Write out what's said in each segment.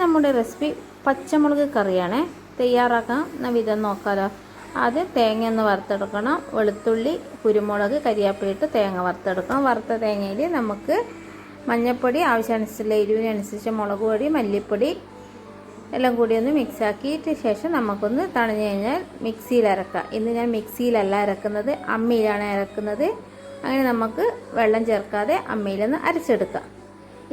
നമ്മുടെ റെസിപ്പി പച്ചമുളക് കറിയാണ്. തയ്യാറാക്കാൻ വിധം നോക്കാമല്ലോ. ആദ്യം തേങ്ങ ഒന്ന് വറുത്തെടുക്കണം. വെളുത്തുള്ളി, കുരുമുളക്, കരിയാപ്പില ഇട്ട് തേങ്ങ വറുത്തെടുക്കണം. വറുത്ത തേങ്ങയിൽ നമുക്ക് മഞ്ഞൾപ്പൊടി, ആവശ്യാനുസരിച്ചുള്ള എരിവിനനുസരിച്ച് മുളക് പൊടി, മല്ലിപ്പൊടി എല്ലാം കൂടി ഒന്ന് മിക്സാക്കിയിട്ട് ശേഷം നമുക്കൊന്ന് തണിഞ്ഞ് കഴിഞ്ഞാൽ മിക്സിയിൽ അരക്കാം. ഇന്ന് ഞാൻ മിക്സിയിലല്ല അരക്കുന്നത്, അമ്മിയിലാണ് അരക്കുന്നത്. അങ്ങനെ നമുക്ക് വെള്ളം ചേർക്കാതെ അമ്മിയിലൊന്ന് അരച്ചെടുക്കാം.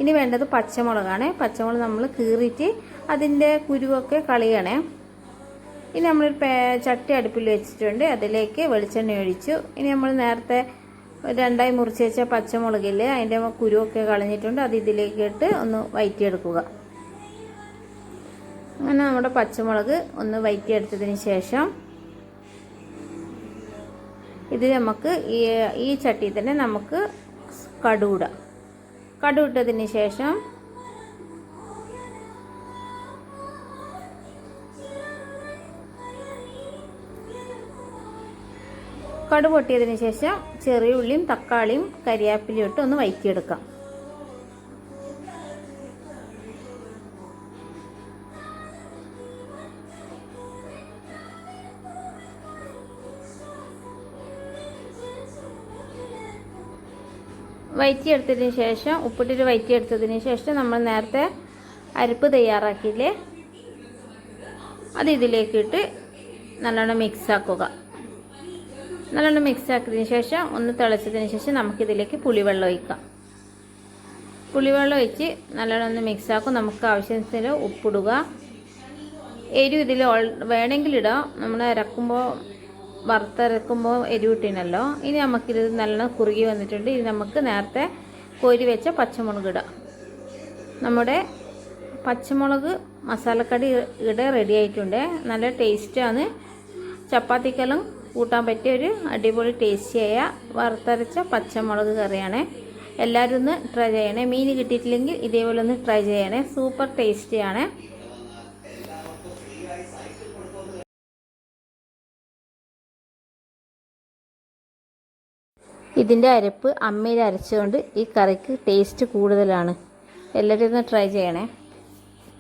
ഇനി വേണ്ടത് പച്ചമുളകാണ്. പച്ചമുളക് നമ്മൾ കീറിയിട്ട് അതിൻ്റെ കുരുവൊക്കെ കളയണേ. ഇനി നമ്മളൊരു ചട്ടി അടുപ്പിൽ വെച്ചിട്ടുണ്ട്. അതിലേക്ക് വെളിച്ചെണ്ണ ഒഴിച്ചു. ഇനി നമ്മൾ നേരത്തെ രണ്ടായി മുറിച്ച് വെച്ച പച്ചമുളകില്ലേ, അതിൻ്റെ കുരുവൊക്കെ കളഞ്ഞിട്ടുണ്ട്. അത് ഇതിലേക്ക് ഇട്ട് ഒന്ന് വഴറ്റിയെടുക്കുക. അങ്ങനെ നമ്മുടെ പച്ചമുളക് ഒന്ന് വഴറ്റിയെടുത്തതിന് ശേഷം ഇത് നമുക്ക് ഈ ചട്ടിയിൽ തന്നെ നമുക്ക് കടുകിടാം. കടുകിട്ടതിന് ശേഷം കടുക് പൊട്ടിയതിന് ശേഷം ചെറിയ ഉള്ളിയും തക്കാളിയും കരിയാപ്പിലയും ഇട്ട് ഒന്ന് വഴറ്റിയെടുക്കാം. വഴറ്റിയെടുത്തതിന് ശേഷം ഉപ്പിട്ടിട്ട് വഴറ്റിയെടുത്തതിന് ശേഷം നമ്മൾ നേരത്തെ അരപ്പ് തയ്യാറാക്കിയില്ലേ, അത് ഇതിലേക്ക് ഇട്ട് നല്ലോണം മിക്സാക്കുക. നല്ലോണം മിക്സാക്കിയതിന് ശേഷം ഒന്ന് തിളച്ചതിന് ശേഷം നമുക്കിതിലേക്ക് പുളിവെള്ളം ഒഴിക്കാം. പുളിവെള്ളം ഒഴിച്ച് നല്ലോണം ഒന്ന് മിക്സാക്കും. നമുക്ക് ആവശ്യത്തിന് ഉപ്പിടുക. എരിവ് ഇതിൽ വേണമെങ്കിലിടാം. നമ്മൾ വറുത്തരക്കുമ്പോൾ എരിവ് ഇട്ടിനല്ലോ. ഇനി നമുക്കിത് നല്ലോണം കുറുകി വന്നിട്ടുണ്ട്. ഇത് നമുക്ക് നേരത്തെ കോരി വെച്ച പച്ചമുളക് ഇടാം. നമ്മുടെ പച്ചമുളക് മസാലക്കടി ഇവിടെ റെഡി ആയിട്ടുണ്ട്. നല്ല ടേസ്റ്റാണ്. ചപ്പാത്തിക്കെല്ലാം കൂട്ടാൻ പറ്റിയ ഒരു അടിപൊളി ടേസ്റ്റിയായ വറുത്തരച്ച പച്ചമുളക് കറിയാണ്. എല്ലാവരും ഒന്ന് ട്രൈ ചെയ്യണേ. മീൻ കിട്ടിയിട്ടില്ലെങ്കിൽ ഇതേപോലെ ഒന്ന് ട്രൈ ചെയ്യണേ. സൂപ്പർ ടേസ്റ്റിയാണ്. ഇതിൻ്റെ അരപ്പ് അമ്മയിൽ അരച്ചുകൊണ്ട് ഈ കറിക്ക് ടേസ്റ്റ് കൂടുതലാണ്. എല്ലാവരും ഒന്ന് ട്രൈ ചെയ്യണേ.